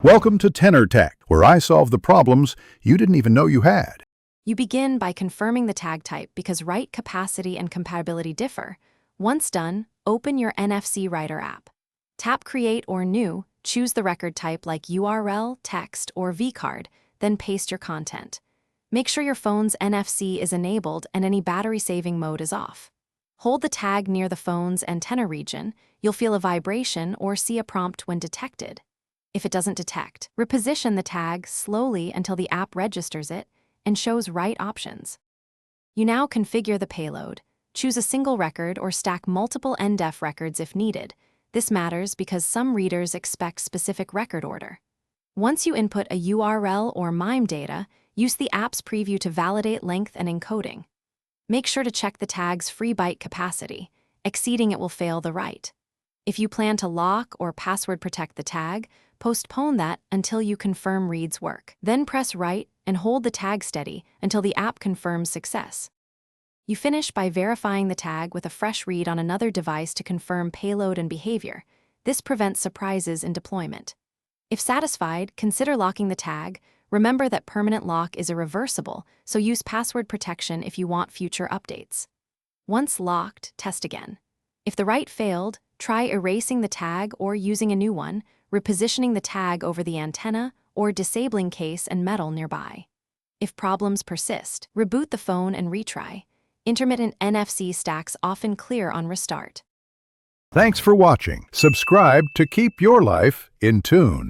Welcome to Tenor Tech, where I solve the problems you didn't even know you had. You begin by confirming the tag type because write capacity and compatibility differ. Once done, open your NFC Writer app. Tap Create or New, choose the record type like URL, text, or vCard, then paste your content. Make sure your phone's NFC is enabled and any battery-saving mode is off. Hold the tag near the phone's antenna region. You'll feel a vibration or see a prompt when detected. If it doesn't detect, reposition the tag slowly until the app registers it and shows right options. You now configure the payload. Choose a single record or stack multiple NDEF records if needed. This matters because some readers expect specific record order. Once you input a URL or MIME data, use the app's preview to validate length and encoding. Make sure to check the tag's free byte capacity. Exceeding it will fail the write. If you plan to lock or password protect the tag, postpone that until you confirm reads work. Then press write and hold the tag steady until the app confirms success. You finish by verifying the tag with a fresh read on another device to confirm payload and behavior. This prevents surprises in deployment. If satisfied, consider locking the tag. Remember that permanent lock is irreversible, so use password protection if you want future updates. Once locked, test again. If the write failed, try erasing the tag or using a new one, repositioning the tag over the antenna, or disabling case and metal nearby. If problems persist, reboot the phone and retry. Intermittent NFC stacks often clear on restart. Thanks for watching. Subscribe to keep your life in tune.